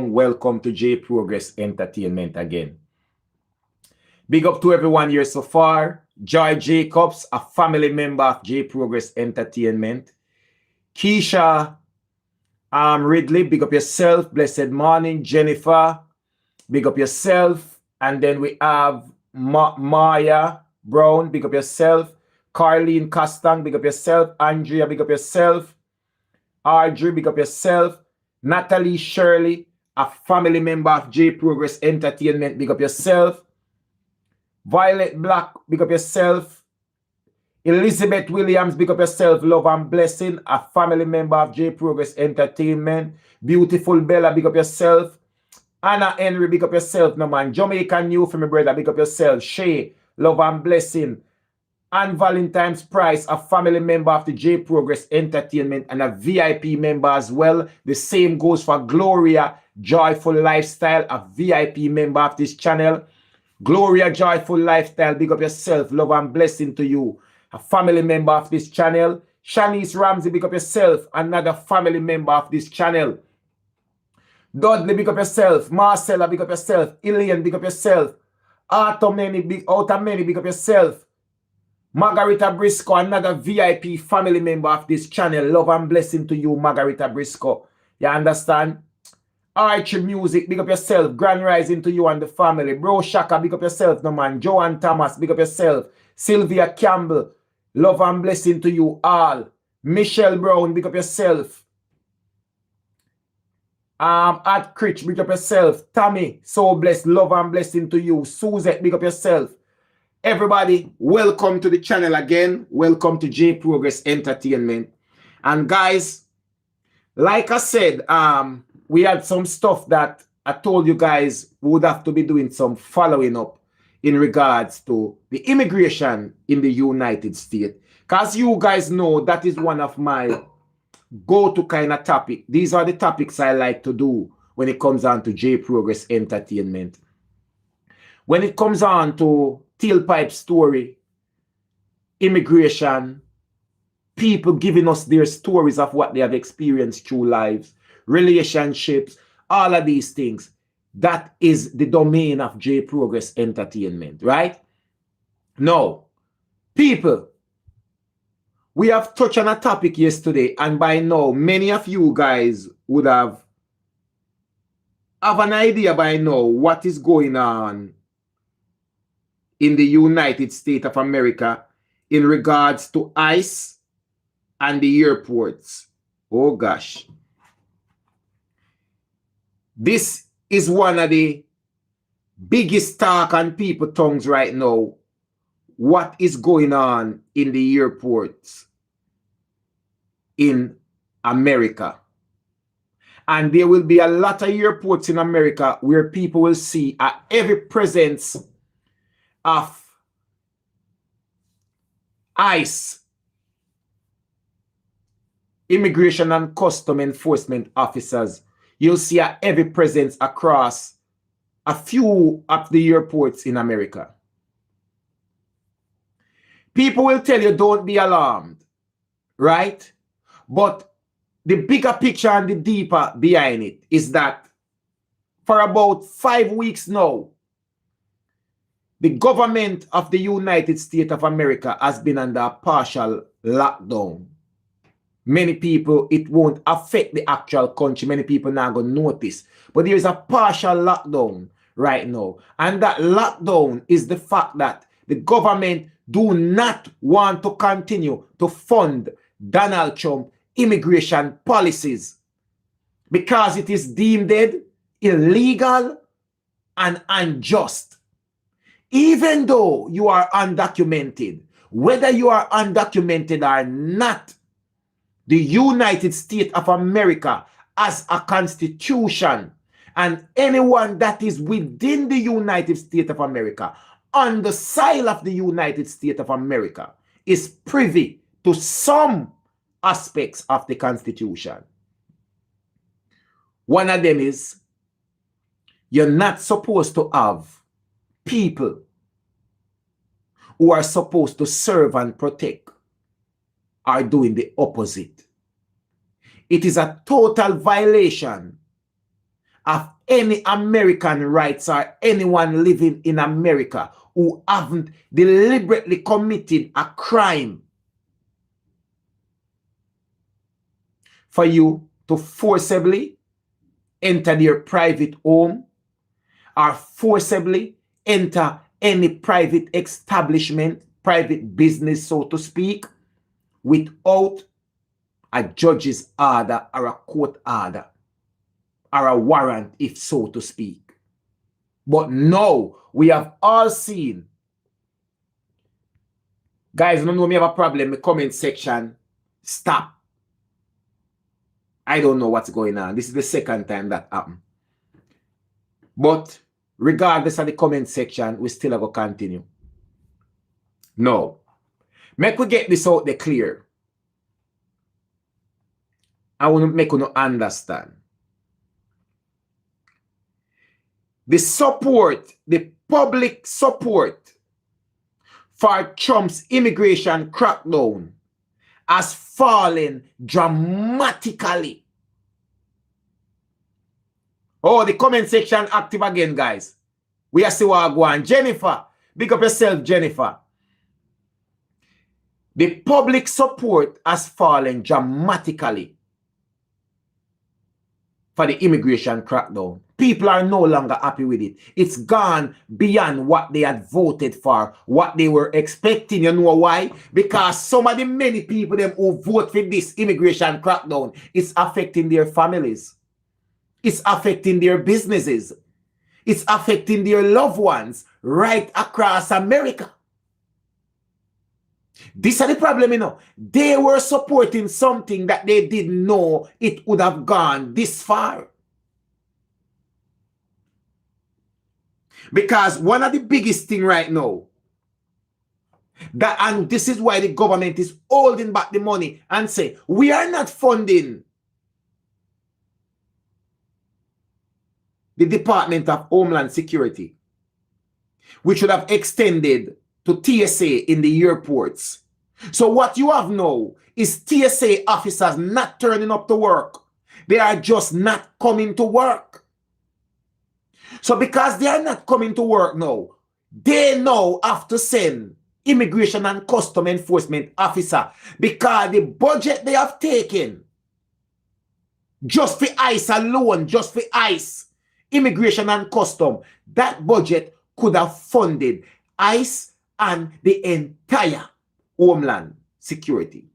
Welcome to J Progress Entertainment again. Big up to everyone here so far. Joy Jacobs, a family member of J Progress Entertainment. Keisha Ridley, big up yourself. Blessed morning. Jennifer, big up yourself. And then we have Maya Brown, big up yourself. Carlene Costang, big up yourself. Andrea, big up yourself. Audrey, big up yourself. Natalie Shirley, a family member of J Progress Entertainment, big up yourself. Violet Black, big up yourself. Elizabeth Williams, big up yourself. Love and Blessing, a family member of J Progress Entertainment. Beautiful Bella, big up yourself. Anna Henry, big up yourself. No man. Jamaican New for my brother, big up yourself. Shay, Love and Blessing. And Valentine's Price, a family member of the J Progress Entertainment and a VIP member as well. The same goes for Gloria Joyful Lifestyle, a VIP member of this channel. Gloria Joyful Lifestyle, big up yourself. Love and blessing to you. A family member of this channel. Shanice Ramsey, big up yourself. Another family member of this channel. Dudley, big up yourself. Marcella, big up yourself. Ilian, big up yourself. Out of many, big up yourself. Margarita Briscoe, another VIP family member of this channel. Love and blessing to you, Margarita Briscoe. You understand? Archie Music, big up yourself. Grand Rising to you and the family. Bro Shaka, big up yourself, no man. Joanne Thomas, big up yourself. Sylvia Campbell, love and blessing to you all. Michelle Brown, big up yourself. At Critch, big up yourself. Tammy, so blessed, love and blessing to you. Suzette, big up yourself. Everybody, welcome to the channel again. Welcome to J Progress Entertainment. And guys, like I said, we had some stuff that I told you guys would have to be doing some following up in regards to the immigration in the United States. Because you guys know that is one of my go-to kind of topic. These are the topics I like to do when it comes on to J Progress Entertainment. When it comes on to tailpipe story, immigration, people giving us their stories of what they have experienced through lives, relationships, all of these things. That is the domain of J Progress Entertainment, right? Now, people, we have touched on a topic yesterday, and by now, many of you guys would have an idea by now what is going on in the United States of America in regards to ICE and the airports. Oh gosh. This is one of the biggest talk on people's tongues right now. What is going on in the airports in America? And there will be a lot of airports in America where people will see a heavy presence of ICE, Immigration and Custom Enforcement officers. You'll see a heavy presence across a few of the airports in America. People will tell you don't be alarmed, right? But the bigger picture and the deeper behind it is that for about 5 weeks now, the government of the United States of America has been under a partial lockdown. Many people, it won't affect the actual country. Many people now going to notice. But there is a partial lockdown right now. And that lockdown is the fact that the government do not want to continue to fund Donald Trump immigration policies because it is deemed illegal and unjust. Even though you are undocumented, whether you are undocumented or not, the United States of America has a constitution, and anyone that is within the United States of America, on the soil of the United States of America, is privy to some aspects of the Constitution. One of them is you're not supposed to have people who are supposed to serve and protect are doing the opposite. It is a total violation of any American rights or anyone living in America who haven't deliberately committed a crime for you to forcibly enter their private home or forcibly enter any private establishment, private business, so to speak, without a judge's order or a court order or a warrant, if so to speak. But no, we have all seen. Guys, I don't know me have a problem in the comment section. Stop. I don't know what's going on. This is the second time that happened. But regardless of the comment section, we still have to continue. No. Make we get this out there clear. I want to make you understand. The support, the public support for Trump's immigration crackdown has fallen dramatically. Oh, the comment section active again, guys. We are still going. Jennifer, big up yourself, Jennifer. The public support has fallen dramatically for the immigration crackdown. People are no longer happy with it. It's gone beyond what they had voted for, what they were expecting. You know why? Because some of the many people them who vote for this immigration crackdown, it's affecting their families. It's affecting their businesses. It's affecting their loved ones right across America. This is the problem, you know. They were supporting something that they didn't know it would have gone this far. Because one of the biggest thing right now, and this is why the government is holding back the money and say, we are not funding the Department of Homeland Security, which should have extended to TSA in the airports. So what you have now is TSA officers not turning up to work. They are just not coming to work. So because they are not coming to work now, they now have to send immigration and custom enforcement officer because the budget they have taken just for ICE alone, just for ICE, immigration and custom, that budget could have funded ICE and the entire Homeland Security.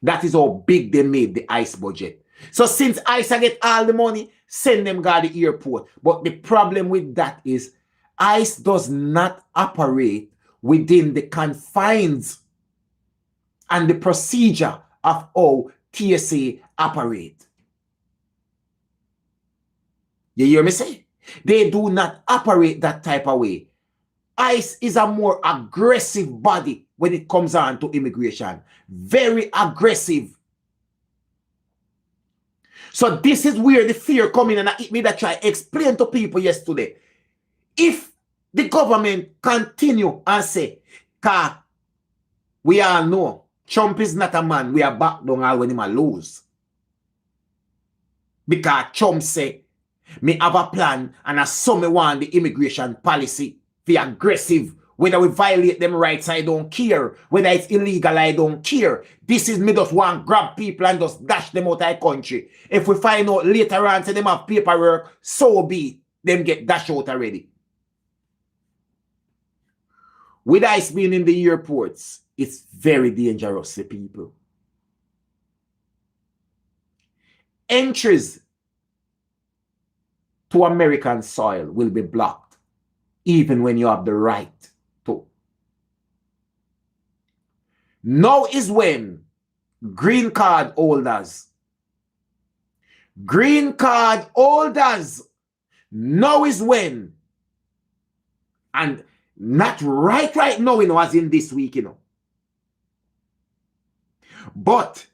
That is how big they made the ICE budget. So since ICE get all the money, send them to the airport. But the problem with that is ICE does not operate within the confines and the procedure of how TSA operate. You hear me say? They do not operate that type of way. ICE is a more aggressive body when it comes on to immigration. Very aggressive. So this is where the fear coming, and I made that try explain to people yesterday. If the government continue and say, "Cause we all know Trump is not a man, we are back down all when he might lose." Because Trump say, me have a plan and I saw me want the immigration policy be aggressive. Whether we violate them rights, I don't care. Whether it's illegal, I don't care. This is me just want grab people and just dash them out of the country. If we find out later on, say them have paperwork, so be it. Them get dashed out already. With ICE being in the airports, it's very dangerous to people. Entries to American soil will be blocked, even when you have the right to. Now is when green card holders, now is when, and not right now, you know, as in this week, you know. But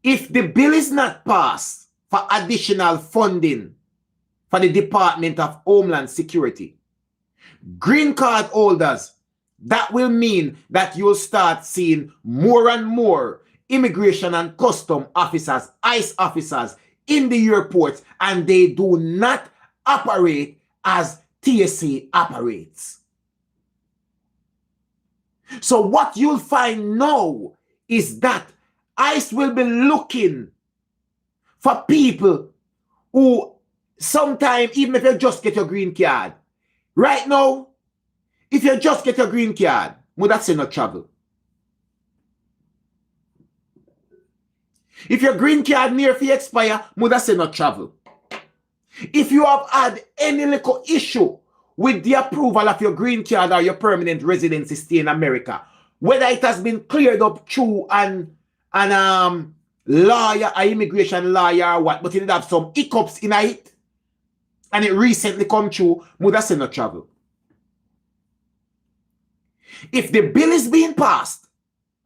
if the bill is not passed for additional funding for the Department of Homeland Security, green card holders, that will mean that you'll start seeing more and more immigration and custom officers, ICE officers in the airports, and they do not operate as TSA operates. So what you'll find now is that ICE will be looking for people who sometimes, even if you just get your green card, right now, if you just get your green card, would that say not travel? If your green card near if you expire, would that say not travel? If you have had any little issue with the approval of your green card or your permanent residency stay in America, whether it has been cleared up through an lawyer, an immigration lawyer or what, but it did have some hiccups in it, and it recently come through, would that say not travel? If the bill is being passed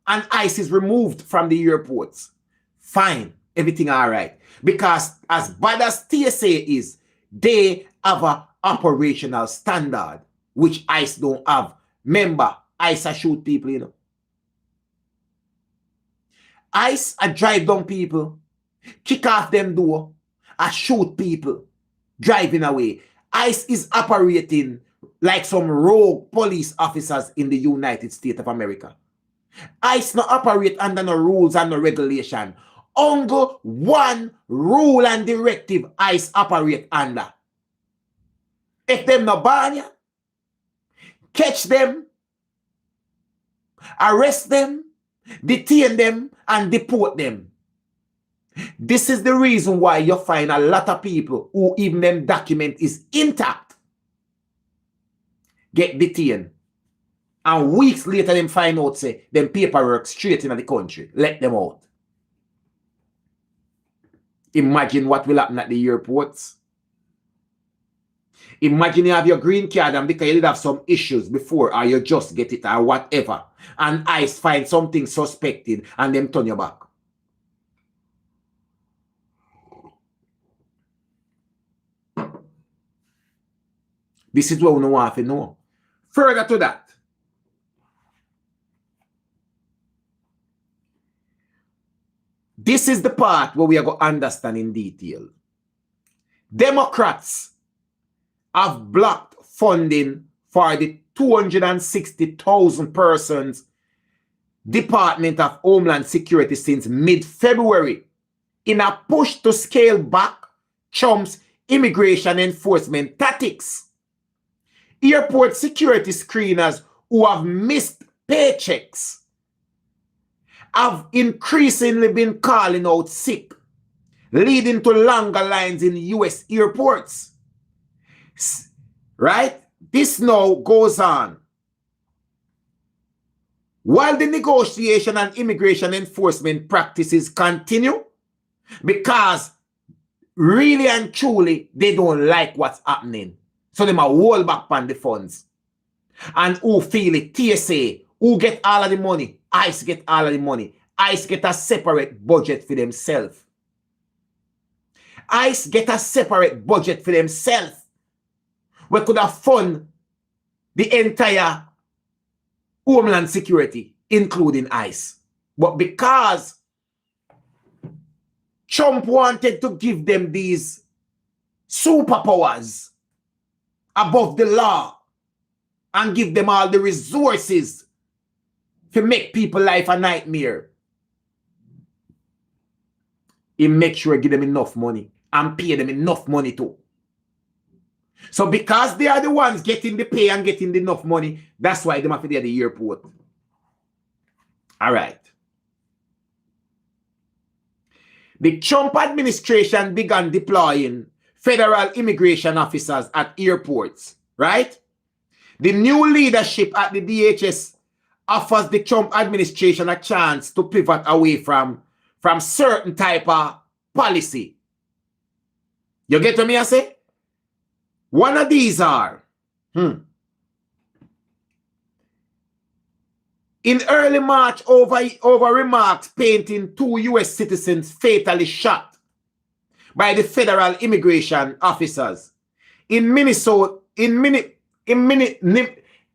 and ICE is removed from the airports, fine, everything all right. Because as bad as TSA is, they have an operational standard, which ICE don't have. Remember, ICE shoot people, you know. ICE drive down people, kick off them door, shoot people, driving away. ICE is operating like some rogue police officers in the United States of America. ICE not operate under no rules and no regulation. Only one rule and directive ICE operate under. If them no ban you, catch them, arrest them, detain them, and deport them. This is the reason why you find a lot of people who even them document is intact get detained. And weeks later them find out say them paperwork straight in the country. Let them out. Imagine what will happen at the airports. Imagine you have your green card and because you did have some issues before or you just get it or whatever. And ICE find something suspected and them turn you back. This is what we want to know. Further to that, this is the part where we are going to understand in detail. Democrats have blocked funding for the 260,000 persons Department of Homeland Security since mid-February in a push to scale back Trump's immigration enforcement tactics. Airport security screeners who have missed paychecks have increasingly been calling out sick, leading to longer lines in U.S. airports. Right? This now goes on. While the negotiation and immigration enforcement practices continue, because really and truly, they don't like what's happening. So they might hold back on the funds. And who feel it? TSA, who get all of the money? ICE get all of the money. ICE get a separate budget for themselves. ICE get a separate budget for themselves. We could have fund the entire Homeland Security, including ICE. But because Trump wanted to give them these superpowers above the law and give them all the resources to make people life a nightmare, he make sure give them enough money and pay them enough money too. So because they are the ones getting the pay and getting enough money, that's why they have to be at the airport. All right. The Trump administration began deploying federal immigration officers at airports, right? The new leadership at the DHS offers the Trump administration a chance to pivot away from certain type of policy. You get what me I say? One of these are, in early March, over remarks painting 2 U.S. citizens fatally shot by the federal immigration officers in Minnesota,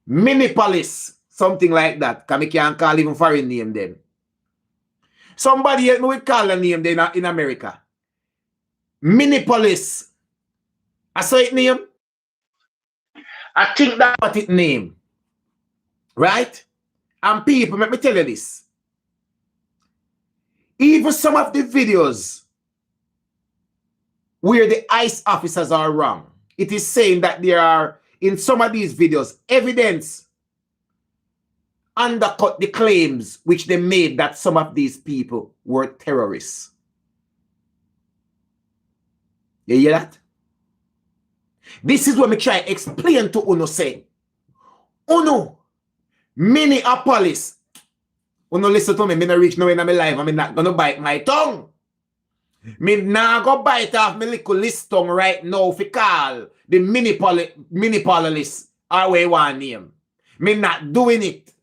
Minneapolis, something like that. Because I can't call even foreign name then. Somebody else would call a name then in America. Minneapolis. I saw it name. I think that's what it name. Right? And people, let me tell you this. Even some of the videos where the ICE officers are wrong, it is saying that there are, in some of these videos, evidence undercut the claims which they made that some of these people were terrorists. You hear that? This is what me try to explain to Uno say. Uno, Minneapolis. Uno listen to me, me not reach nowhere in my life, I'm not gonna bite my tongue. Me nah go bite off my little list tongue right now for call the Minneapolis or way one name. Me not doing it.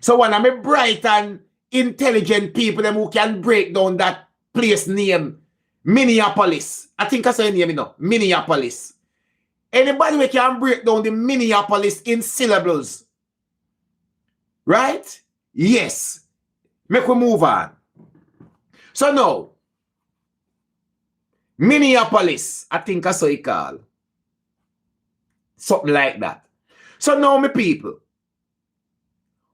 So when I'm a bright and intelligent people them who can break down that place name, Minneapolis. I think I say name, you know, Minneapolis. Anybody who can break down the Minneapolis in syllables, right? Yes. Make we move on. So now, Minneapolis, I think I saw it called. Something like that. So now, my people,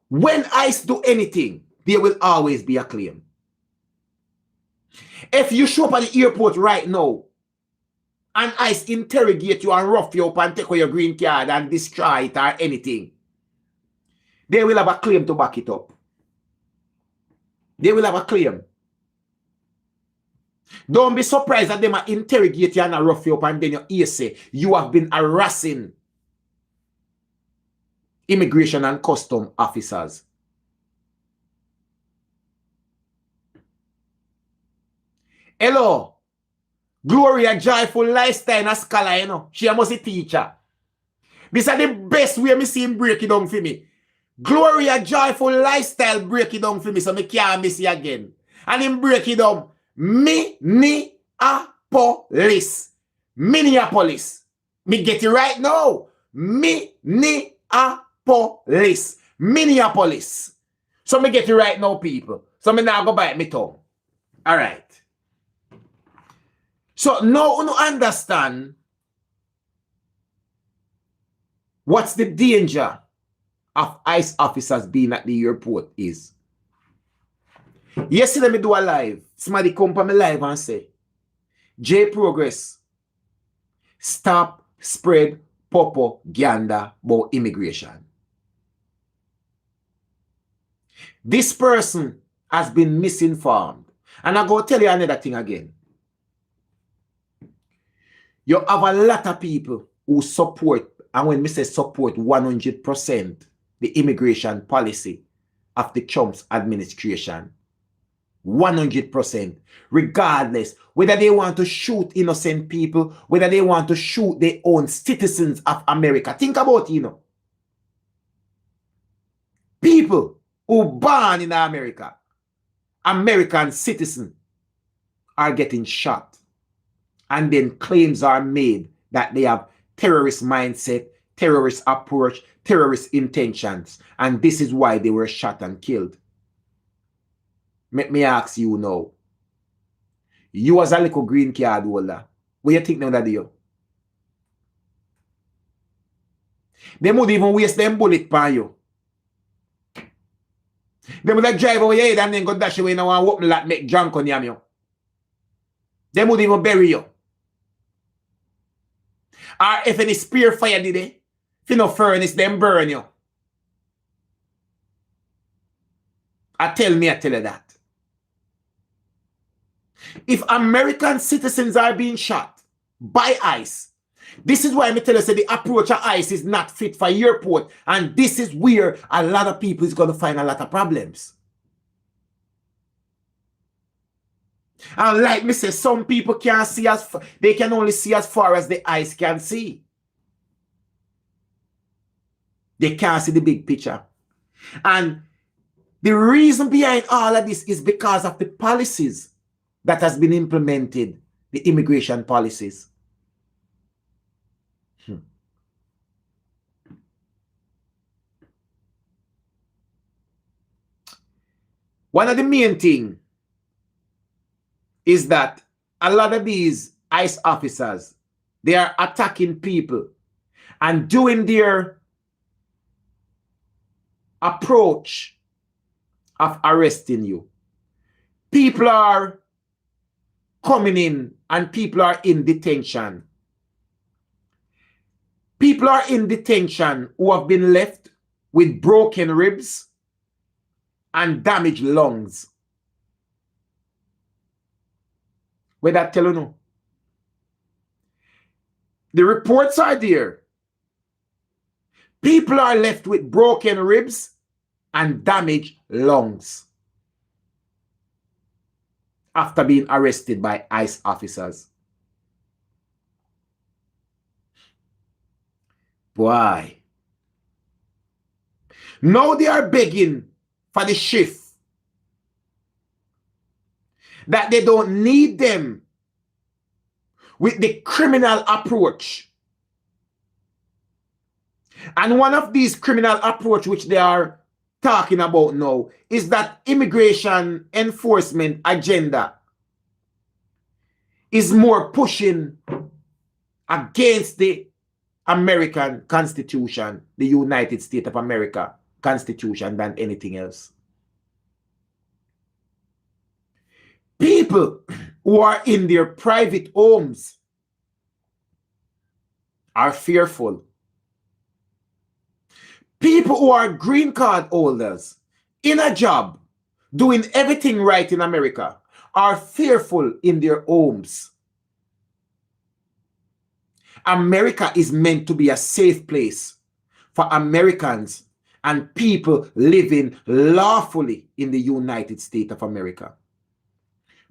when ICE do anything, there will always be a claim. If you show up at the airport right now, and ICE interrogate you and rough you up and take away your green card and destroy it or anything, they will have a claim to back it up. They will have a claim. Don't be surprised that they might interrogate you and rough you up and then you say you have been harassing immigration and custom officers. Hello. Gloria Joyful Lifestyle a scholar, you know. She must be a teacher. This is the best way me see him break it down for me. Gloria Joyful Lifestyle break it down for me so me can't miss it again. And him break it down. Minneapolis. Minneapolis. Me get it right now. Minneapolis. Minneapolis. So me get it right now, people. So me now go bite me tongue. Alright. So now you understand what's the danger of ICE officers being at the airport is. Yesterday me do a live. Somebody come to me live and say, J Progress, stop spread propaganda about immigration. This person has been misinformed. And I'm going to tell you another thing again. You have a lot of people who support, and when we say support 100%, the immigration policy of the Trump's administration. 100%. Regardless, whether they want to shoot innocent people, whether they want to shoot their own citizens of America. Think about it, you know. People who born in America, American citizens, are getting shot. And then claims are made that they have terrorist mindset, terrorist approach, terrorist intentions. And this is why they were shot and killed. Let me ask you now. You as a little green card holder, what you think now that you? They would even waste them bullet pan you. They would drive over your head and then go dash away now and open that make junk on you. They would even bury you. Or if any spear fire did it, if you no furnace, them burn you. I tell you that. If American citizens are being shot by ICE, this is why I tell you say the approach of ICE is not fit for airport. And this is where a lot of people is going to find a lot of problems. And like me say, some people can't see as far, they can only see as far as the eyes can see. They can't see the big picture. And the reason behind all of this is because of the policies that has been implemented, the immigration policies. One of the main things is that a lot of these ICE officers, they are attacking people and doing their approach of arresting you. People are coming in and people are in detention. People are in detention who have been left with broken ribs and damaged lungs. Where that tell you no? The reports are there. People are left with broken ribs and damaged lungs after being arrested by ICE officers. Why? Now they are begging for the shift, that they don't need them with the criminal approach. And one of these criminal approach which they are talking about now is that immigration enforcement agenda is more pushing against the American Constitution, the United States of America Constitution, than anything else. People who are in their private homes are fearful. People who are green card holders in a job, doing everything right in America, are fearful in their homes. America is meant to be a safe place for Americans and people living lawfully in the United States of America.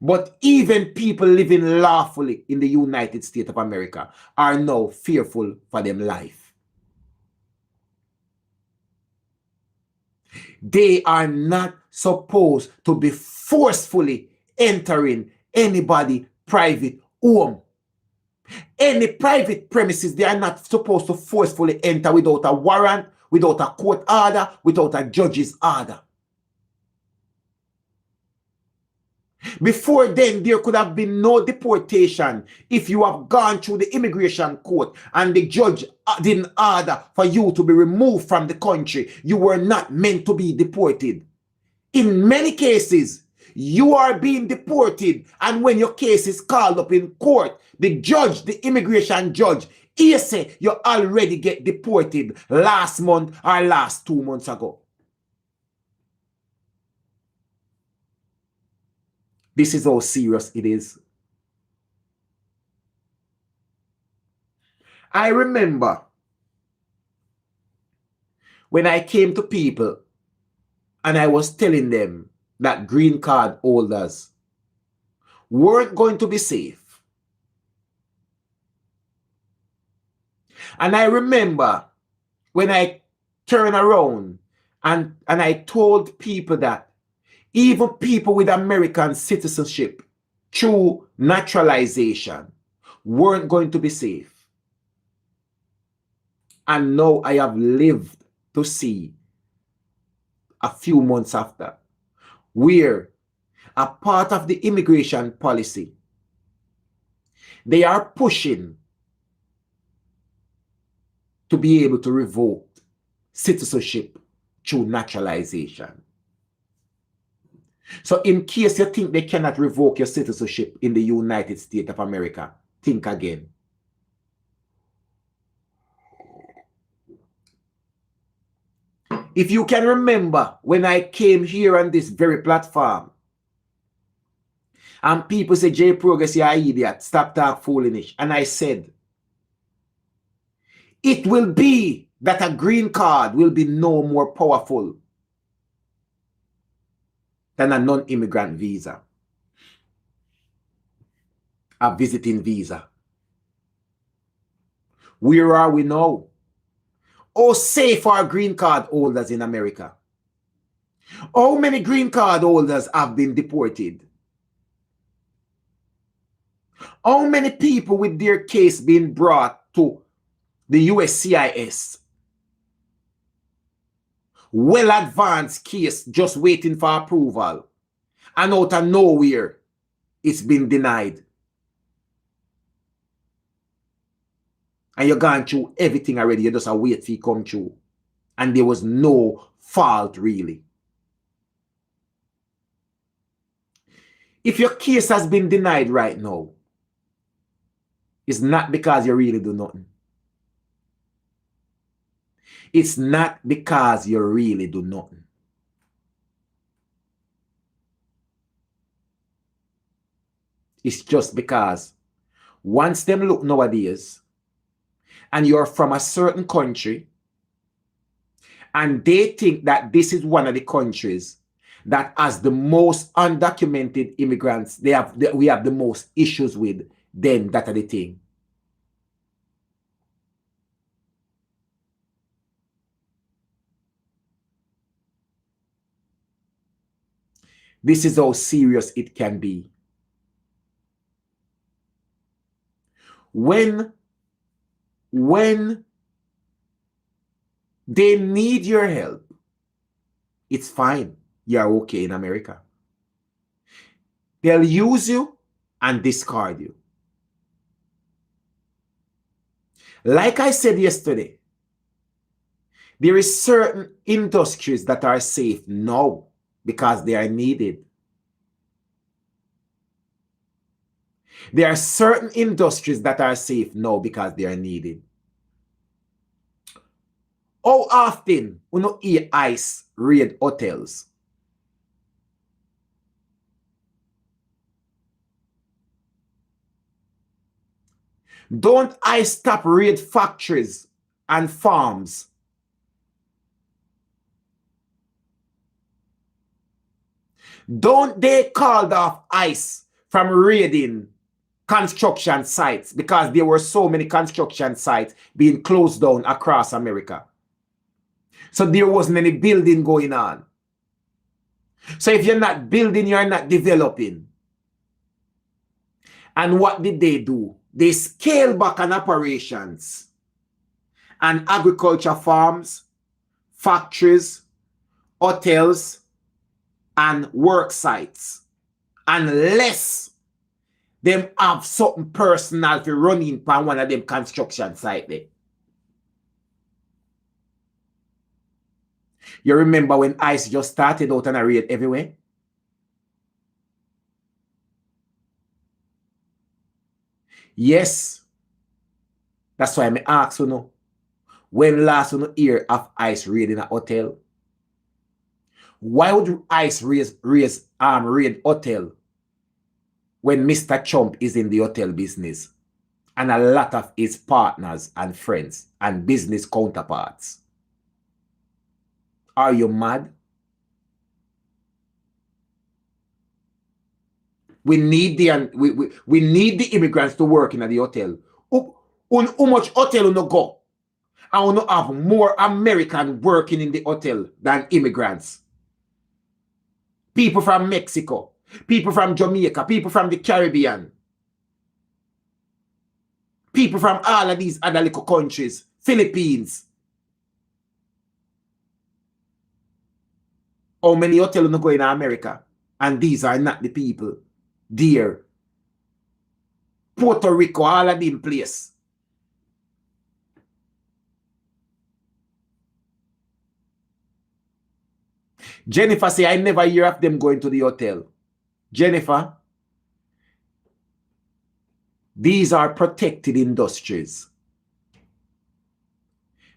But even people living lawfully in the United States of America are now fearful for their life. They are not supposed to be forcefully entering anybody's private home. Any private premises, they are not supposed to forcefully enter without a warrant, without a court order, without a judge's order. Before then, there could have been no deportation if you have gone through the immigration court and the judge didn't order for you to be removed from the country. You were not meant to be deported. In many cases, you are being deported, and when your case is called up in court, the judge, the immigration judge, he say you already get deported last month or last 2 months ago. This is how serious it is. I remember when I came to people and I was telling them that green card holders weren't going to be safe. And I remember when I turned around and I told people that even people with American citizenship through naturalization weren't going to be safe. And now I have lived to see a few months after where a part of the immigration policy, they are pushing to be able to revoke citizenship through naturalization. So in case you think they cannot revoke your citizenship in the United States of America, think again. If you can remember when I came here on this very platform and people say, J Progress, you're an idiot, stop talk foolish. And I said, it will be that a green card will be no more powerful than a non-immigrant visa, a visiting visa. Where are we now? How safe are green card holders in America? How many green card holders have been deported? How many people with their case being brought to the USCIS? Well advanced case just waiting for approval, and out of nowhere it's been denied. And you're gone through everything already. You just wait till you come through. And there was no fault, really. If your case has been denied right now, it's not because you really do nothing. It's not because you really do nothing. It's just because once them look nowadays, and you're from a certain country, and they think that this is one of the countries that has the most undocumented immigrants, we have the most issues with, then that are the thing. This is how serious it can be. When they need your help, it's fine. You're okay in America. They'll use you and discard you. Like I said yesterday, there is certain industries that are safe now because they are needed. There are certain industries that are safe now because they are needed. How often you know hear ICE raid hotels? Don't ICE stop raid factories and farms? Don't they call off ICE from raiding construction sites because there were so many construction sites being closed down across America? So there wasn't any building going on. So if you're not building, you're not developing. And what did they do? They scaled back on operations and agriculture farms, factories, hotels, and work sites. Unless them have something personal to run in on one of them construction sites there. You remember when ICE just started out on a raid everywhere? Yes. That's why I ask you now. When last you hear of ICE raiding a hotel? Why would ICE raid hotel when Mr. Trump is in the hotel business and a lot of his partners and friends and business counterparts? Are you mad? We need the immigrants to work in the hotel. How much hotel you no go? And we no have more American working in the hotel than immigrants. People from Mexico, people from Jamaica, people from the Caribbean, people from all of these other little countries, Philippines. How many hotels no go in America? And these are not the people there. Puerto Rico, all of them place. Jennifer say, I never hear of them going to the hotel. Jennifer, these are protected industries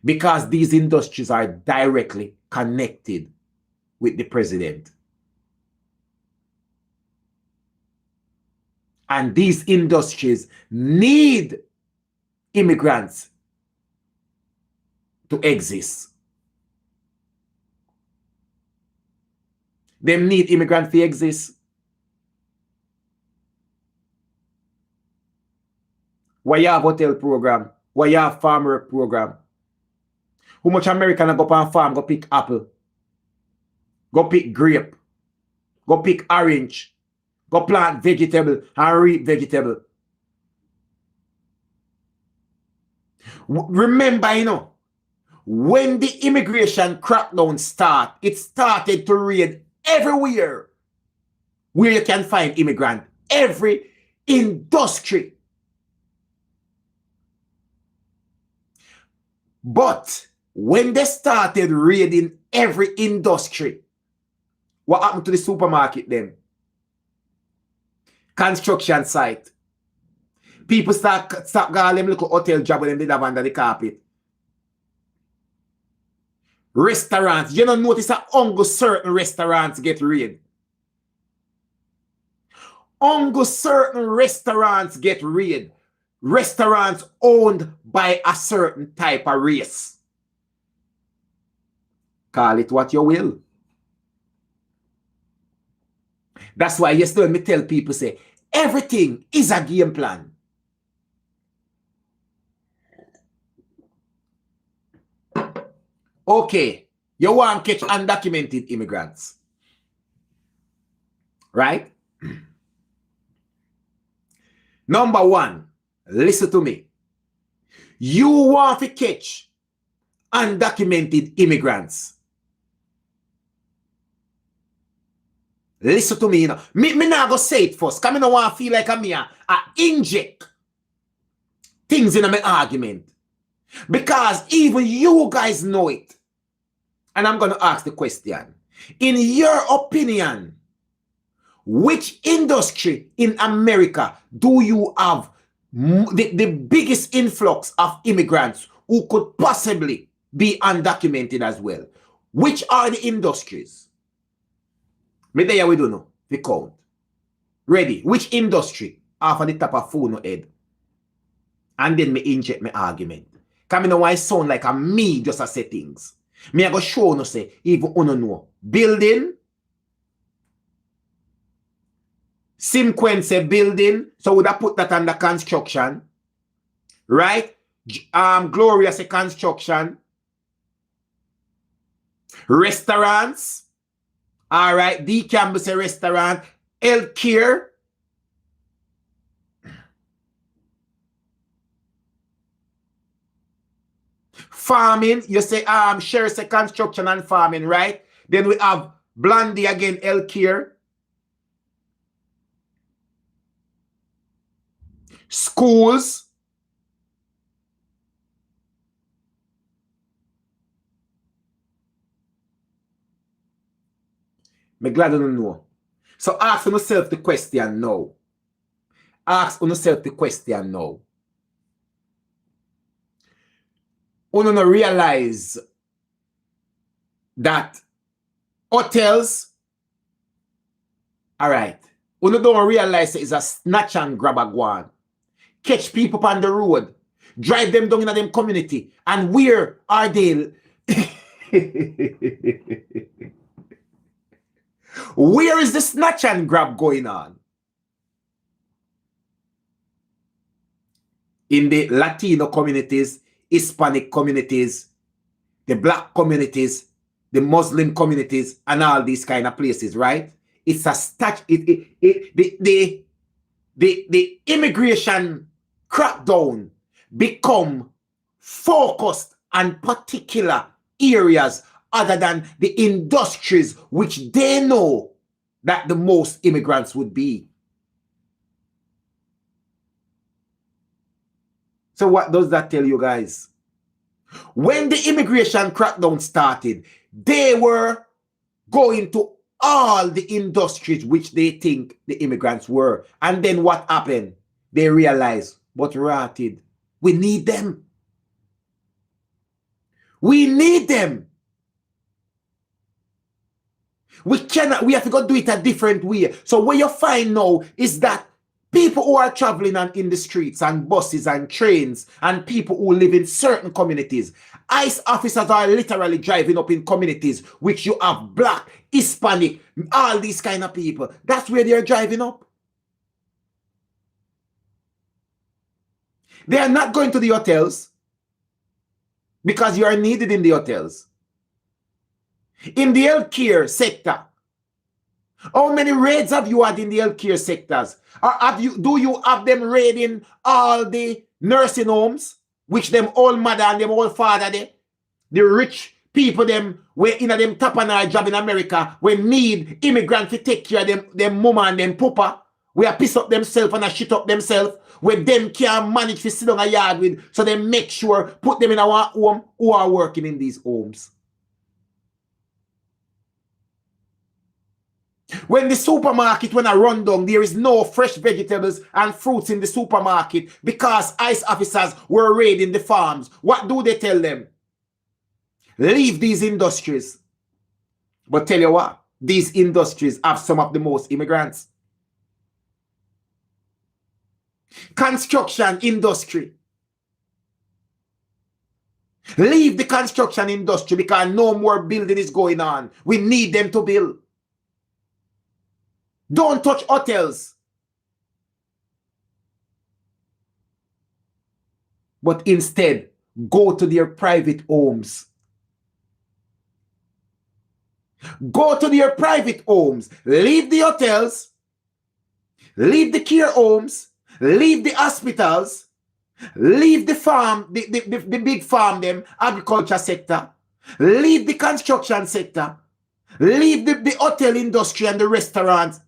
because these industries are directly connected with the president. And these industries need immigrants to exist. They need immigrants to exist. Why you have hotel program? Why you have farm work program? How much American go on farm, go pick apple, go pick grape, go pick orange, go plant vegetable and reap vegetable. Remember, you know, when the immigration crackdown started, it started to raid everywhere where you can find immigrant, every industry. But when they started raiding every industry, what happened to the supermarket then? Construction site. People start going them little hotel job when they have under the carpet. Restaurants. You don't notice that only certain restaurants get raided. Only certain restaurants get raided. Restaurants owned by a certain type of race. Call it what you will. That's why yesterday me tell people say, everything is a game plan. Okay, you want to catch undocumented immigrants. Right? Number one, listen to me. You want to catch undocumented immigrants. Listen to me, you know. Me not go say it first. Because I don't want to feel like I inject things in my argument. Because even you guys know it. And I'm going to ask the question. In your opinion, which industry in America do you have the biggest influx of immigrants who could possibly be undocumented as well? Which are the industries? Me there we don't know. We count. Ready? Which industry? Half of the top of phone no head. And then me inject my argument. Because I know why it sound like a me just a say things. Me I go show no say, even uno know. Building. Simquence building. So would I put that under construction? Right? Gloria say construction. Restaurants. All right, D Campbell say restaurant, healthcare, farming. You say Sherry say construction and farming, right? Then we have Blondie again, healthcare, schools, me glad I don't know. So ask yourself the question now. Ask yourself the question now. You don't realize that hotels, all right, you don't realize it's a snatch and grab a guan. Catch people on the road, drive them down in them community, and where are they? Where is the snatch and grab going on? In the Latino communities, Hispanic communities, the black communities, the Muslim communities, and all these kind of places, right? It's a the immigration crackdown become focused on particular areas other than the industries which they know that the most immigrants would be. So what does that tell you guys? When the immigration crackdown started, they were going to all the industries which they think the immigrants were. And then what happened? They realized, but rotted, we need them. We need them. We have to go do it a different way. So what you find now is that people who are traveling in the streets and buses and trains and people who live in certain communities, ICE officers are literally driving up in communities which you have black, Hispanic, all these kind of people. That's where they're driving up. They are not going to the hotels because you are needed in the hotels. In the healthcare sector, how many raids have you had in the healthcare sectors? Or do you have them raiding all the nursing homes, which them all mother and them all father, the rich people them where in them top and our job in America, we need immigrants to take care of them mama and them papa? We are piss up themselves and a shit up themselves where them can't manage to sit on a yard with, so they make sure put them in our home who are working in these homes. When the supermarket, when I run down, there is no fresh vegetables and fruits in the supermarket because ICE officers were raiding the farms. What do they tell them? Leave these industries. But tell you what, these industries have some of the most immigrants. Construction industry. Leave the construction industry because no more building is going on. We need them to build. Don't touch hotels. But instead, go to their private homes. Go to their private homes. Leave the hotels. Leave the care homes. Leave the hospitals. Leave the farm, the big farm, them, agriculture sector. Leave the construction sector. Leave the hotel industry and the restaurants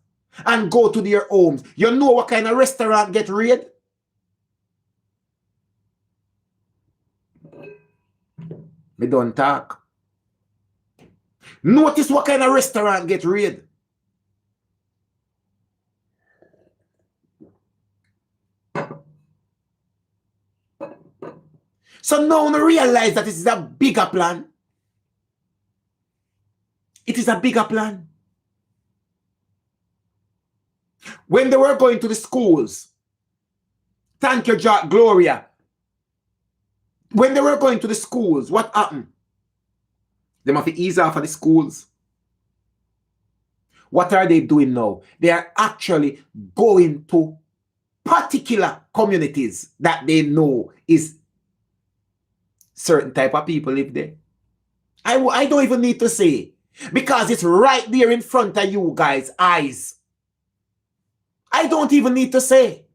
and go to their homes. You know what kind of restaurant get raided? Me don't talk. Notice what kind of restaurant get raided. So now we realize that it is a bigger plan. It is a bigger plan. When they were going to the schools, thank you, Gloria. When they were going to the schools, what happened? They have to ease off of the schools. What are they doing now? They are actually going to particular communities that they know is certain type of people live there. I don't even need to say, because it's right there in front of you guys' eyes. I don't even need to say.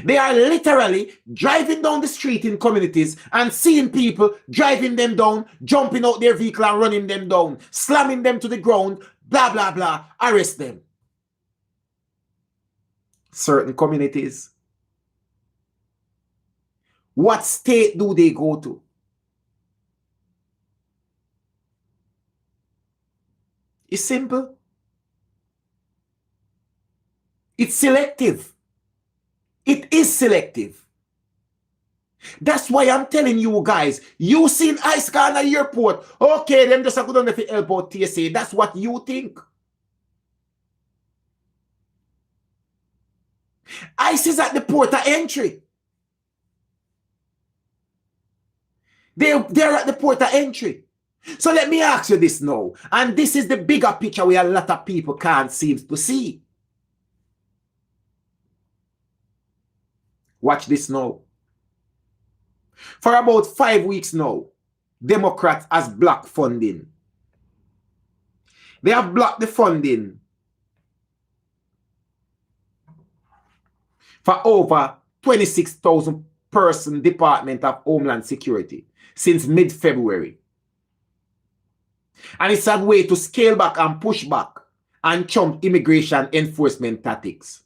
They are literally driving down the street in communities and seeing people, driving them down, jumping out their vehicle and running them down, slamming them to the ground, blah, blah, blah, arrest them. Certain communities. What state do they go to? It's simple. It's selective. It is selective. That's why I'm telling you guys, you seen ICE car in the airport. Okay, them just go down there for help out TSA. That's what you think. ICE is at the port of entry. They're at the port of entry. So let me ask you this now. And this is the bigger picture where a lot of people can't seem to see. Watch this now. For about 5 weeks now, Democrats has blocked funding. They have blocked the funding for over 26,000 person Department of Homeland Security since mid-February. And it's a way to scale back and push back and chump immigration enforcement tactics.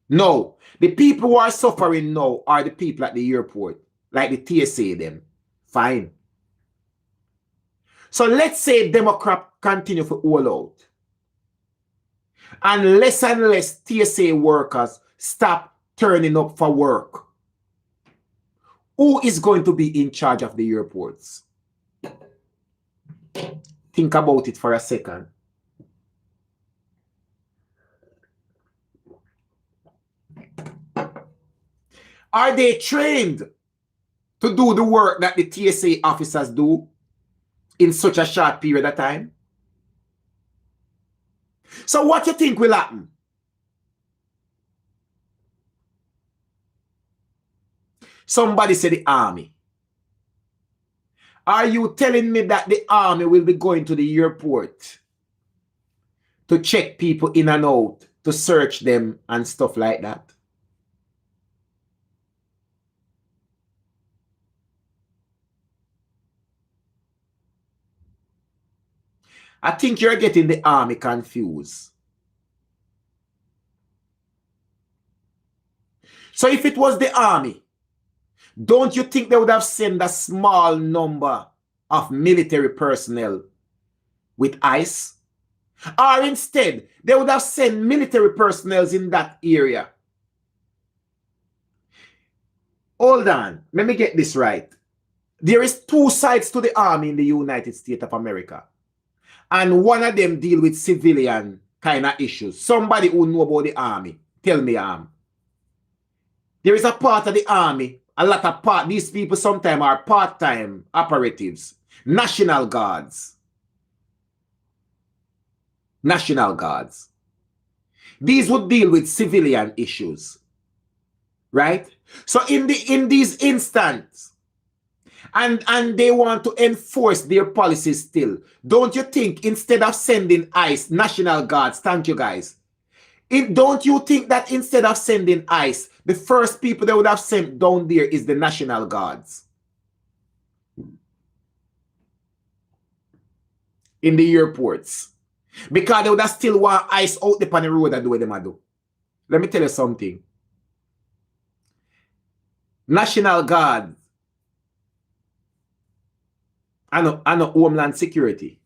No, the people who are suffering now are the people at the airport, like the TSA them. Fine. So let's say Democrats continue to hold out. And less TSA workers stop turning up for work. Who is going to be in charge of the airports? Think about it for a second. Are they trained to do the work that the TSA officers do in such a short period of time? So what do you think will happen? Somebody said the army. Are you telling me that the army will be going to the airport to check people in and out, to search them and stuff like that? I think you're getting the army confused. So if it was the army, don't you think they would have sent a small number of military personnel with ICE? Or instead, they would have sent military personnel in that area. Hold on, let me get this right. There is two sides to the army in the United States of America. And one of them deal with civilian kind of issues. Somebody who know about the army, tell me, there is a part of the army, a lot of part, these people sometimes are part-time operatives, National Guards. National Guards. These would deal with civilian issues. Right? So in these instances, and they want to enforce their policies still. Don't you think instead of sending ICE, National Guards, thank you guys, don't you think that instead of sending ICE, the first people they would have sent down there is the National Guards? In the airports. Because they would have still want ICE out there on the road and do what they do. Let me tell you something. National Guard and Homeland Security.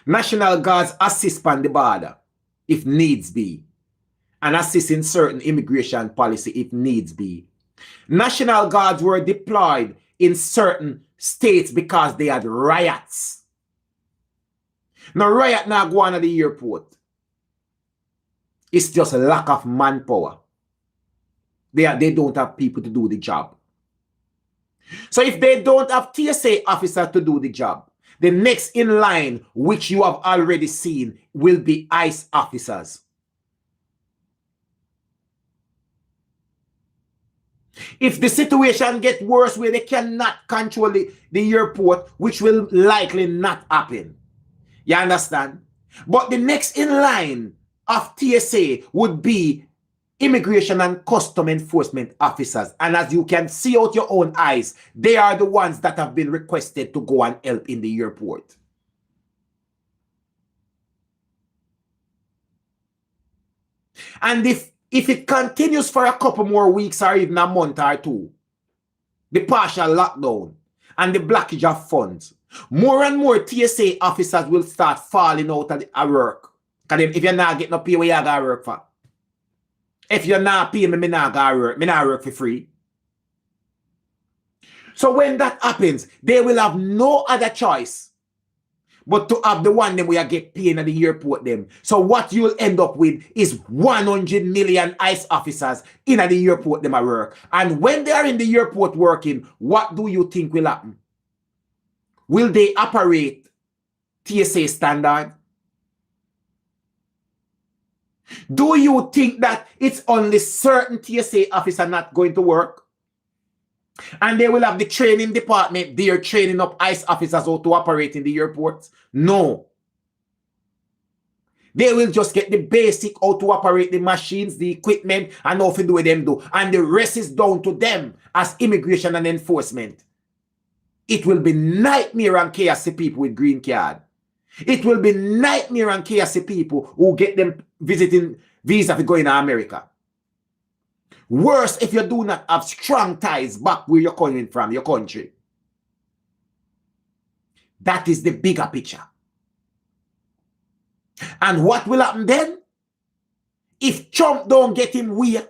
National Guards assist on the border if needs be, and assist in certain immigration policy if needs be. National Guards were deployed in certain states because they had riots. Now riot now go on at the airport. It's just a lack of manpower. They don't have people to do the job. So if they don't have TSA officers to do the job, the next in line, which you have already seen, will be ICE officers. If the situation gets worse where they cannot control the airport, which will likely not happen. You understand? But the next in line of TSA would be Immigration and Custom Enforcement officers. And as you can see out your own eyes, they are the ones that have been requested to go and help in the airport. And if it continues for a couple more weeks or even a month or two, the partial lockdown and the blockage of funds, more and more TSA officers will start falling out of work. Because if you're not getting no pay, where you gotta work for? If you're not paying me, not gonna work. Me not work for free. So when that happens, they will have no other choice but to have the one them where you get paid at the airport them. So what you'll end up with is 100 million ICE officers in at the airport them at work. And when they are in the airport working, what do you think will happen? Will they operate TSA standard? Do you think that it's only certain TSA officers not going to work? And they will have the training department there training up ICE officers how to operate in the airports? No. They will just get the basic how to operate the machines, the equipment, and how to do what them do. And the rest is down to them as immigration and enforcement. It will be nightmare and chaos to people with green card. It will be nightmare and chaos to people who get them visiting visa for going to America. Worse if you do not have strong ties back where you're coming from, your country. That is the bigger picture. And what will happen then? If Trump don't get him where,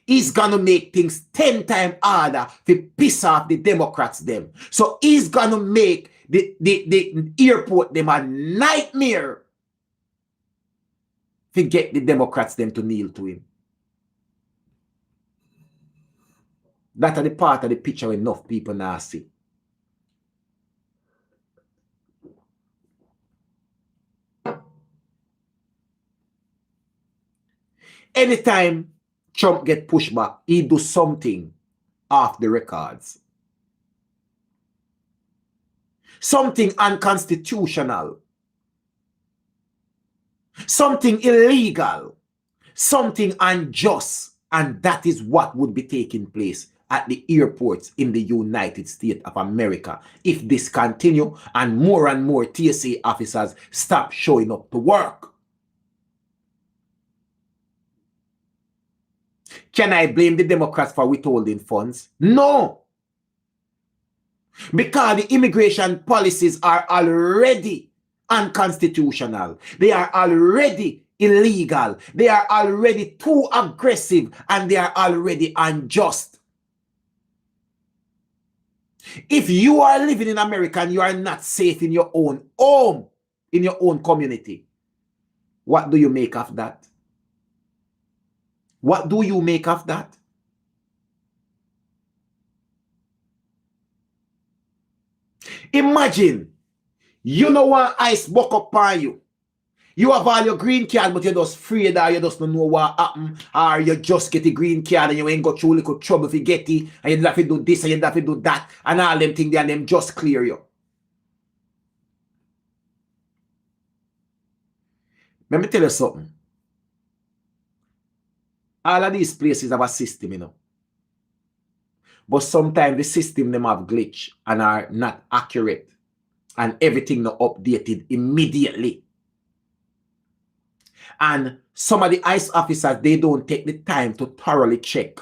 he's gonna make things 10 times harder to piss off the Democrats them. So he's gonna make the airport them a nightmare to get the Democrats them to kneel to him. That are the part of the picture enough people now see. Anytime Trump get pushed back, he do something off the records. Something unconstitutional. Something illegal. Something unjust. And that is what would be taking place at the airports in the United States of America if this continue and more TSA officers stop showing up to work. Can I blame the Democrats for withholding funds? No. Because the immigration policies are already unconstitutional. They are already illegal. They are already too aggressive, and they are already unjust. If you are living in America and you are not safe in your own home, in your own community, what do you make of that? What do you make of that? Imagine, you know what ice buck up on you. You have all your green card, but you're just afraid or you just don't know what happened, or you just get the green card and you ain't got through little trouble if you get it, and you have to do this and you have to do that, and all them things there, and them just clear you. Let me tell you something. All of these places have a system, you know. But sometimes the system them have glitch and are not accurate, and everything not updated immediately. And some of the ICE officers, they don't take the time to thoroughly check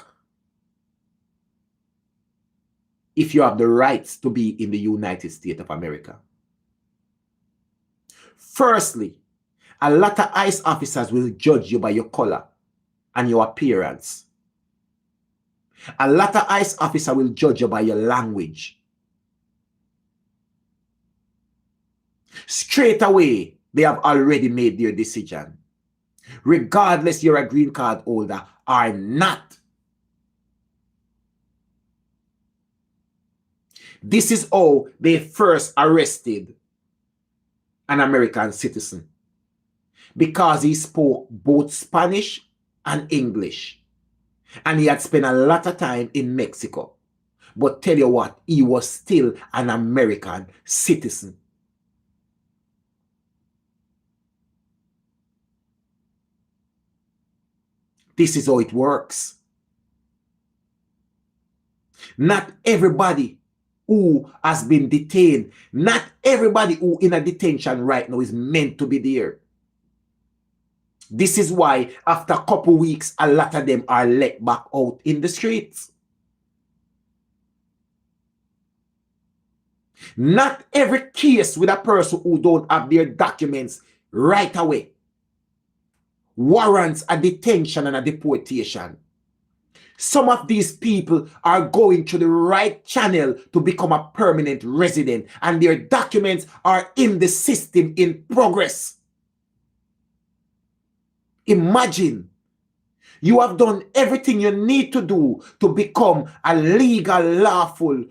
if you have the rights to be in the United States of America. Firstly, a lot of ICE officers will judge you by your color and your appearance. A lot of ICE officers will judge you by your language. Straight away, they have already made their decision. Regardless you're a green card holder or not. This is how they first arrested an American citizen, because he spoke both Spanish and English, and he had spent a lot of time in Mexico. But tell you what, he was still an American citizen. This is how it works. Not everybody who has been detained, not everybody who in a detention right now is meant to be there. This is why after a couple weeks, a lot of them are let back out in the streets. Not every case with a person who don't have their documents right away warrants a detention and a deportation. Some of these people are going through the right channel to become a permanent resident, and their documents are in the system in progress. Imagine, you have done everything you need to do to become a legal, lawful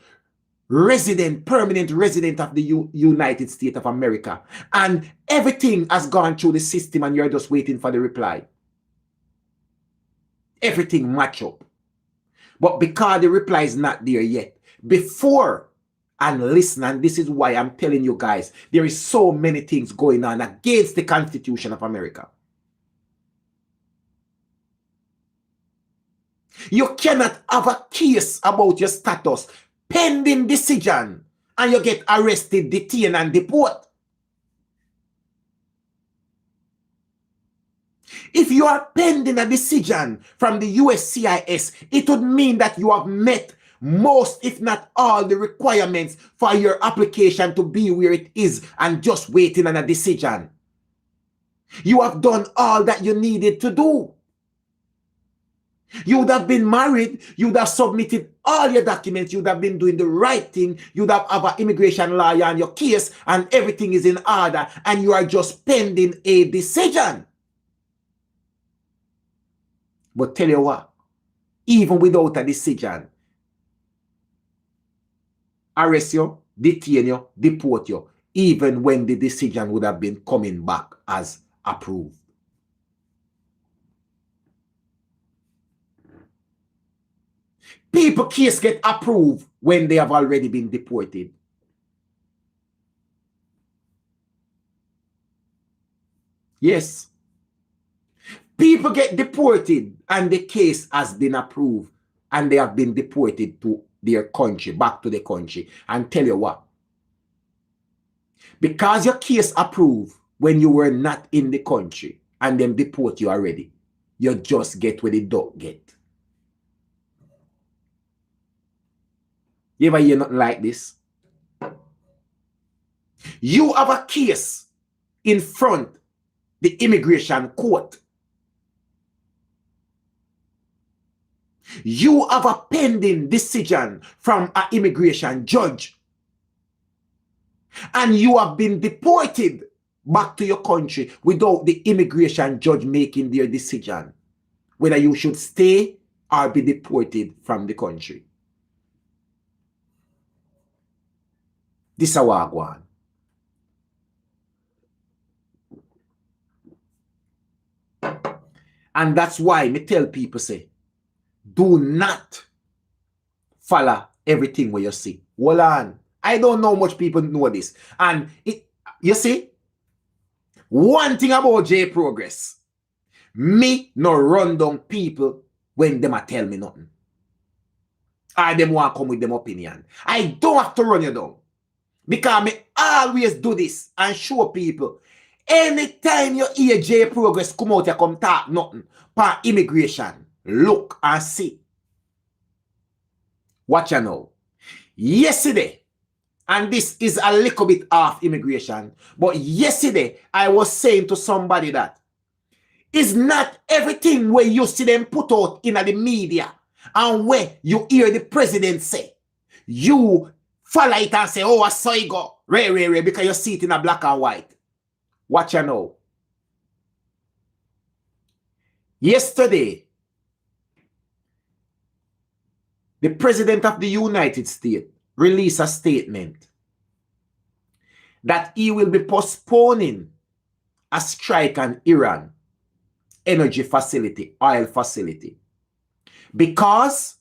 resident, permanent resident of the United States of America, and everything has gone through the system and you're just waiting for the reply. Everything match up. But because the reply is not there yet, before and listen, and this is why I'm telling you guys, there is so many things going on against the Constitution of America. You cannot have a case about your status pending decision and you get arrested, detained, and deport. If you are pending a decision from the USCIS, it would mean that you have met most, if not all, the requirements for your application to be where it is and just waiting on a decision. You have done all that you needed to do. You would have been married, you would have submitted all your documents, you would have been doing the right thing, you would have an immigration lawyer on your case, and everything is in order, and you are just pending a decision. But tell you what, even without a decision, arrest you, detain you, deport you, even when the decision would have been coming back as approved. People case get approved when they have already been deported. Yes. People get deported and the case has been approved and they have been deported to their country, back to the country. And tell you what, because your case approved when you were not in the country and them deport you already, you just get where the dog get. You ever hear nothing like this? You have a case in front the immigration court. You have a pending decision from an immigration judge. And you have been deported back to your country without the immigration judge making their decision whether you should stay or be deported from the country. This is how I go on. And that's why me tell people say, do not follow everything where you see. Hold on. I don't know much people know this. And you see, one thing about J Progress, me no run down people when them a tell me nothing. Or them want to come with them opinion. I don't have to run you down. Because me always do this and show people. Anytime you hear J Progress come out, you come talk nothing for immigration, look and see. Watch you now. Yesterday, and this is a little bit off immigration, but yesterday I was saying to somebody that it's not everything where you see them put out in the media and where you hear the president say, you follow it and say, oh, I saw it go, ray, because you see it in a black and white. Watch you know. Yesterday, the President of the United States released a statement that he will be postponing a strike on Iran energy facility, oil facility, because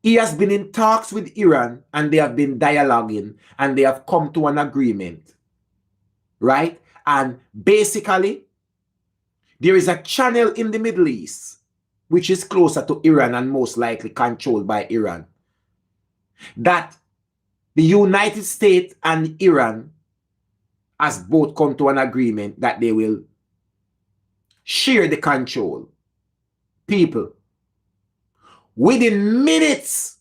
he has been in talks with Iran and they have been dialoguing and they have come to an agreement, right? And basically, there is a channel in the Middle East which is closer to Iran and most likely controlled by Iran, that the United States and Iran has both come to an agreement that they will share the control. People, within minutes,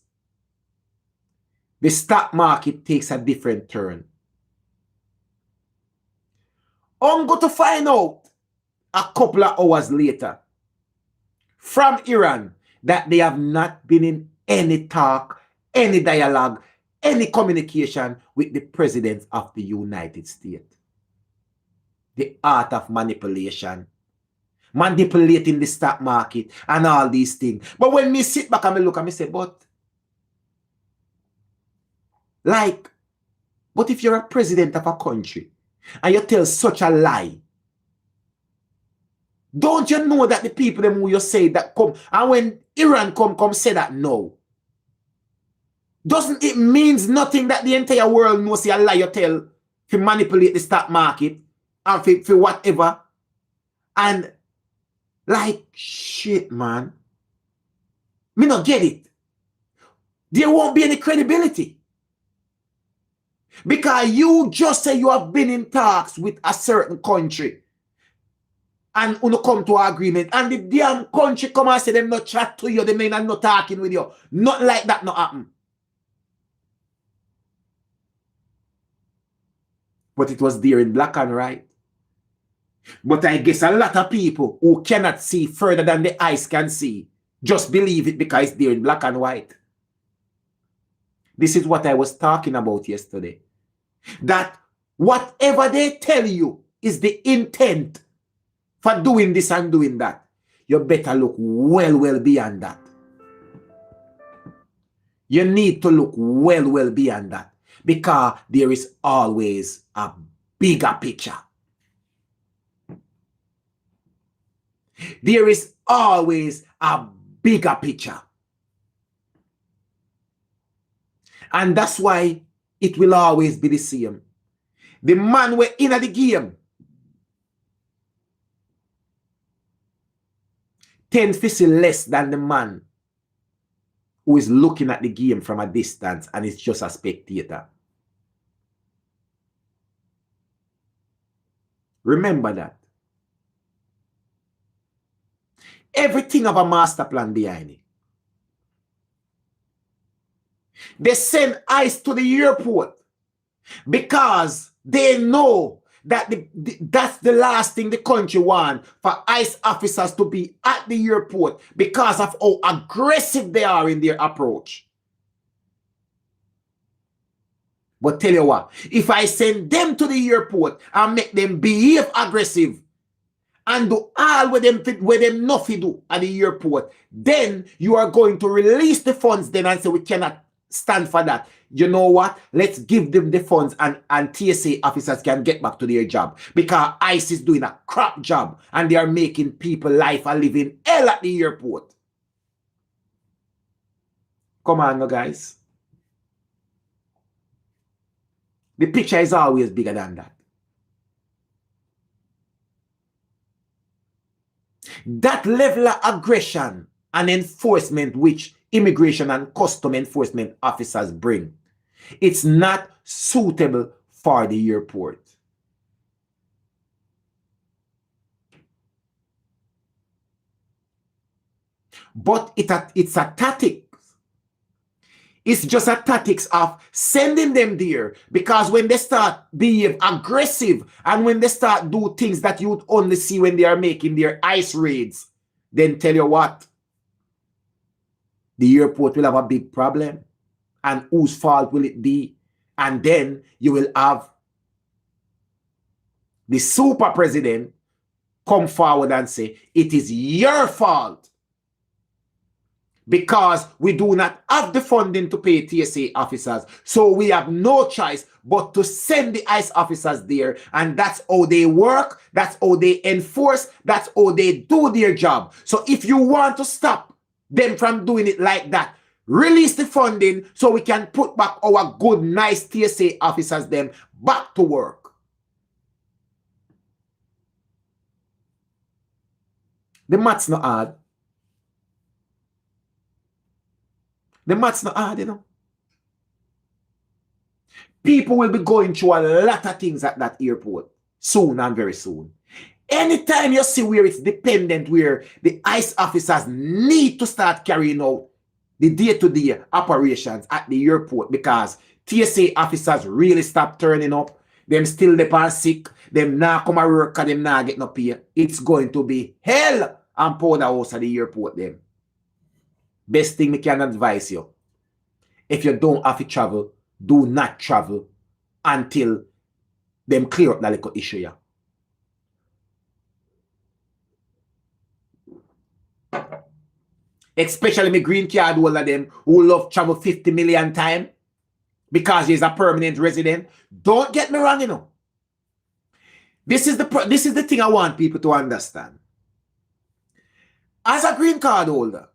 the stock market takes a different turn. I'm going to find out a couple of hours later from Iran that they have not been in any talk, any dialogue, any communication with the President of the United States. The art of manipulation, manipulating the stock market and all these things. But when me sit back and me look and me say, but if you're a president of a country and you tell such a lie, don't you know that the people them who you say that come, and when Iran come say that no, doesn't it means nothing that the entire world knows a lie you tell to manipulate the stock market and for whatever? And like shit, man, me not get it. There won't be any credibility because you just say you have been in talks with a certain country and you come to an agreement, and the damn country come and say them not chat to you, they may not talking with you. Not like that not happen. But it was there in black and white. But I guess a lot of people who cannot see further than the eyes can see just believe it because it's there in black and white. This is what I was talking about yesterday. That whatever they tell you is the intent for doing this and doing that, you better look well beyond that. You need to look well beyond that because there is always a bigger picture. There is always a bigger picture. And that's why it will always be the same. The man we're in the game 10 to see less than the man who is looking at the game from a distance and is just a spectator. Remember that. Everything have a master plan behind it. They send ICE to the airport because they know that that's the last thing the country wants, for ICE officers to be at the airport because of how aggressive they are in their approach. But tell you what, if I send them to the airport and make them behave aggressive and do all with them nothing do at the airport, then you are going to release the funds then and say we cannot stand for that. You know what? Let's give them the funds and TSA officers can get back to their job, because ICE is doing a crap job and they are making people life a living hell at the airport. Come on, no guys. The picture is always bigger than that. That level of aggression and enforcement which immigration and custom enforcement officers bring, it's not suitable for the airport. But it's a tactic. It's just a tactics of sending them there, because when they start being aggressive and when they start do things that you would only see when they are making their ICE raids, then tell you what, the airport will have a big problem. And whose fault will it be? And then you will have the super president come forward and say, it is your fault, because we do not have the funding to pay TSA officers. So we have no choice but to send the ICE officers there. And that's how they work. That's how they enforce. That's how they do their job. So if you want to stop them from doing it like that, release the funding so we can put back our good, nice TSA officers them back to work. The math's not hard. The math's not hard, you know. People will be going through a lot of things at that airport soon and very soon. Anytime you see where it's dependent, where the ICE officers need to start carrying out the day-to-day operations at the airport because TSA officers really stop turning up, them still depend sick, them not come to work and them not get no pay, it's going to be hell and powder house at the airport then. Best thing me can advise you, if you don't have to travel, do not travel until them clear up that little issue. Yeah. Especially me green card holder them who love travel 50 million times because he's a permanent resident. Don't get me wrong, you know. This is the thing I want people to understand. As a green card holder,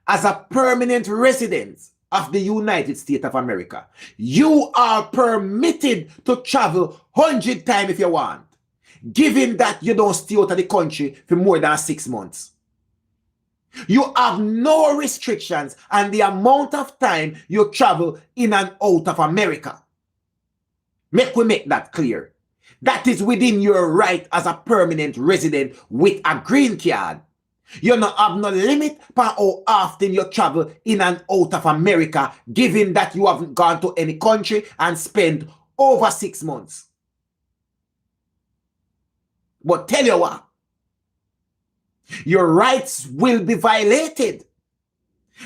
as a permanent resident of the United States of America, you are permitted to travel 100 times if you want, given that you don't stay out of the country for more than 6 months. You have no restrictions on the amount of time you travel in and out of America. Make that clear. That is within your right as a permanent resident with a green card. You don't have no limit for how often you travel in and out of America, given that you haven't gone to any country and spent over 6 months. But tell you what, your rights will be violated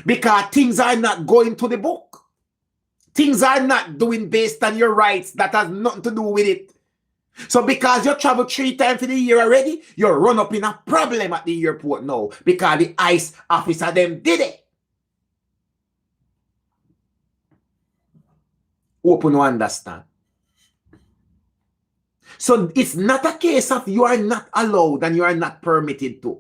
because things are not going to the book. Things are not doing based on your rights. That has nothing to do with it. So because you travel 3 times for the year already, you run up in a problem at the airport now because the ICE officer them did it. Open to understand. So it's not a case of you are not allowed and you are not permitted to.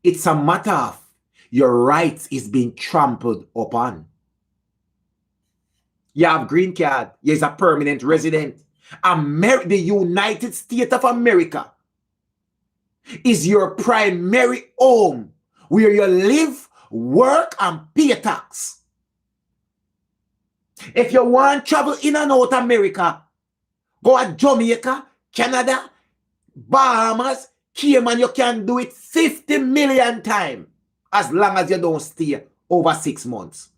It's a matter of your rights is being trampled upon. You have green card. You're a permanent resident. The United States of America is your primary home where you live, work and pay tax. If you want travel in and out America, go to Jamaica, Canada, Bahamas, Cayman, you can do it 50 million times as long as you don't stay over 6 months.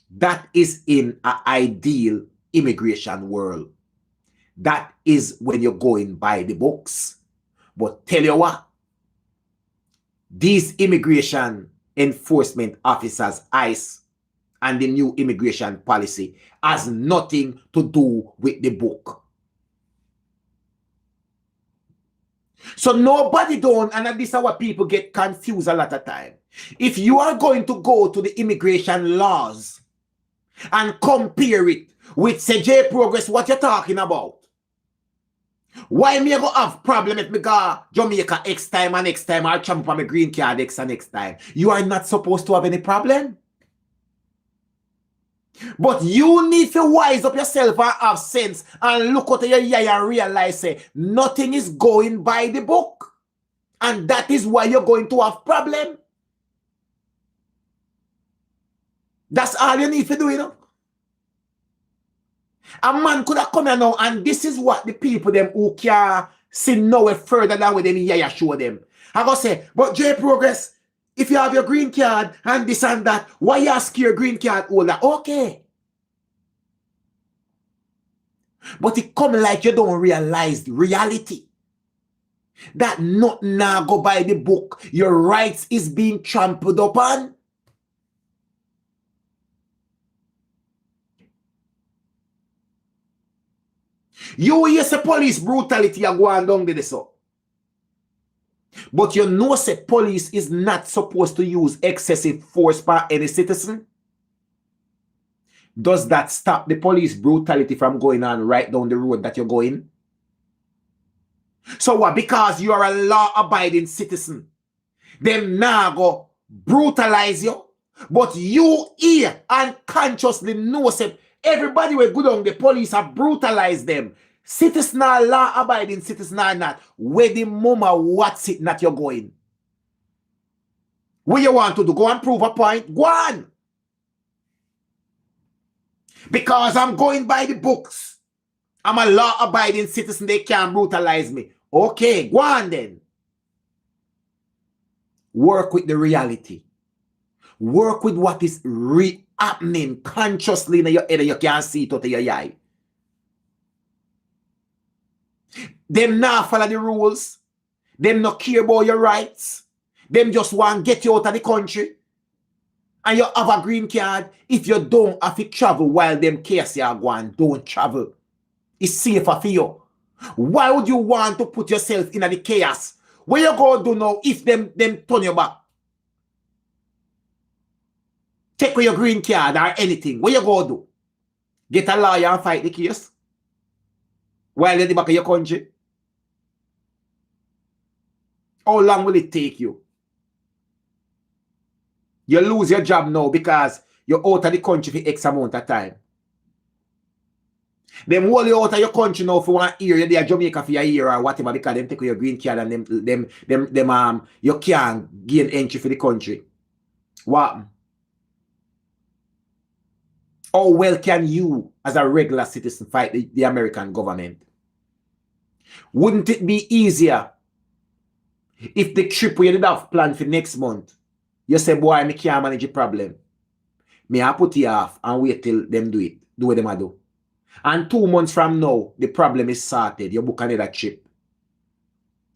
That is in an ideal immigration world. That is when you're going by the books. But tell you what, these immigration enforcement officers, ICE, and the new immigration policy has nothing to do with the book. So nobody don't, and this is what people get confused a lot of time. If you are going to go to the immigration laws and compare it with say J Progress, what you're talking about? Why me go have problem if me go Jamaica X time and next time, or travel for my green card X and next time? You are not supposed to have any problem. But you need to wise up yourself and have sense and look at your eye and realize say nothing is going by the book. And that is why you're going to have problem. That's all you need to do, you know. A man could have come here now, and this is what the people them who can see nowhere further than what them here show them. I go say, but J Progress, if you have your green card and this and that, why you ask your green card holder? Okay. But it come like you don't realize the reality. That not now go by the book. Your rights is being trampled upon. You hear say police brutality are going down with this up. But you know say police is not supposed to use excessive force by any citizen. Does that stop the police brutality from going on right down the road that you're going? So what? Because you are a law-abiding citizen, them now go brutalize you, but you here unconsciously know say everybody will go down, the police have brutalized them. Citizen are law-abiding, citizen are not. Where the mama what's it that you're going? What you want to do? Go and prove a point? Go on. Because I'm going by the books. I'm a law-abiding citizen, they can't brutalize me. Okay, go on then. Work with the reality. Work with what is happening consciously in your head. You can't see it out of your eye. Them not follow the rules. Them not care about your rights. Them just want to get you out of the country. And you have a green card. If you don't have to travel while them cases are going, don't travel. It's safer for you. Why would you want to put yourself in the chaos? What you going to do now if them turn you back? Take away your green card or anything. What you going to do? Get a lawyer and fight the case? While you're in the back of your country? How long will it take you? You lose your job now because you're out of the country for X amount of time. Them hold you out of your country now for 1 year. You're there Jamaica for a year or whatever because them take your green card and them you can't gain entry for the country. What? How well can you as a regular citizen fight the American government? Wouldn't it be easier if the trip we did have planned for next month, you say, boy, I can't manage the problem. Me I put it off and wait till them do it. Do what them do. And 2 months from now, the problem is sorted. You book another trip.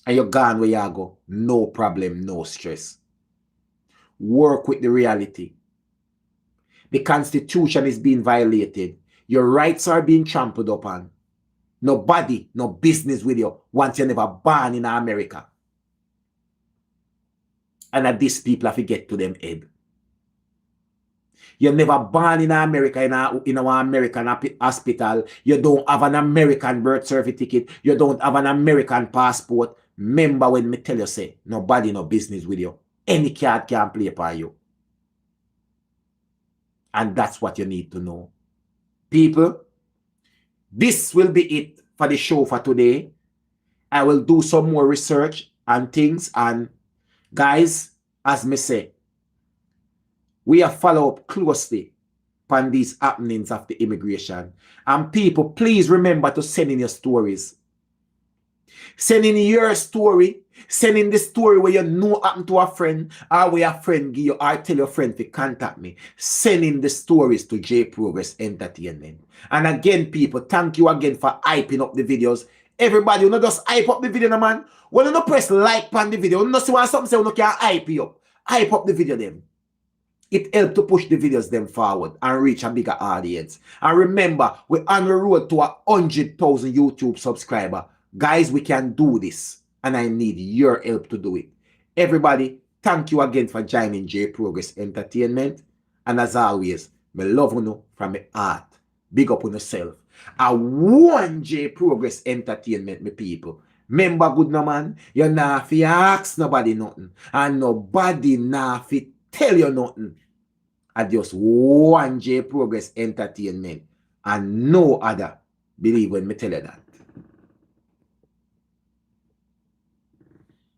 And you're gone where you go. No problem, no stress. Work with the reality. The Constitution is being violated. Your rights are being trampled upon. Nobody, no business with you once you're never born in America. And that these people have to get to them head. You're never born in America, in our American hospital. You don't have an American birth certificate. You don't have an American passport. Remember when me tell you, say, nobody no business with you. Any card can play for you. And that's what you need to know. People, this will be it for the show for today. I will do some more research and things. And guys, as me say, We have follow up closely upon these happenings of the immigration. And people, please remember to send in your stories. Send in your story. Send in the story where you know happened to a friend, or where a friend give you, or tell your friend to contact me. Send in the stories to J Progress Entertainment. And again, people, thank you again for hyping up the videos. Everybody, you know, just hype up the video, no, man. When you don't press like on the video, you know, see what something say, you can hype you up. Hype up the video, them. It helps to push the videos them forward and reach a bigger audience. And remember, we're on the road to 100,000 YouTube subscribers. Guys, we can do this. And I need your help to do it. Everybody, thank you again for joining J Progress Entertainment. And as always, me love you from my heart. Big up on yourself. I want J Progress Entertainment, my people. Remember, good no man, you not fi ask nobody nothing. And nobody not fi tell you nothing. I just want J Progress Entertainment and no other. Believe when me tell you that.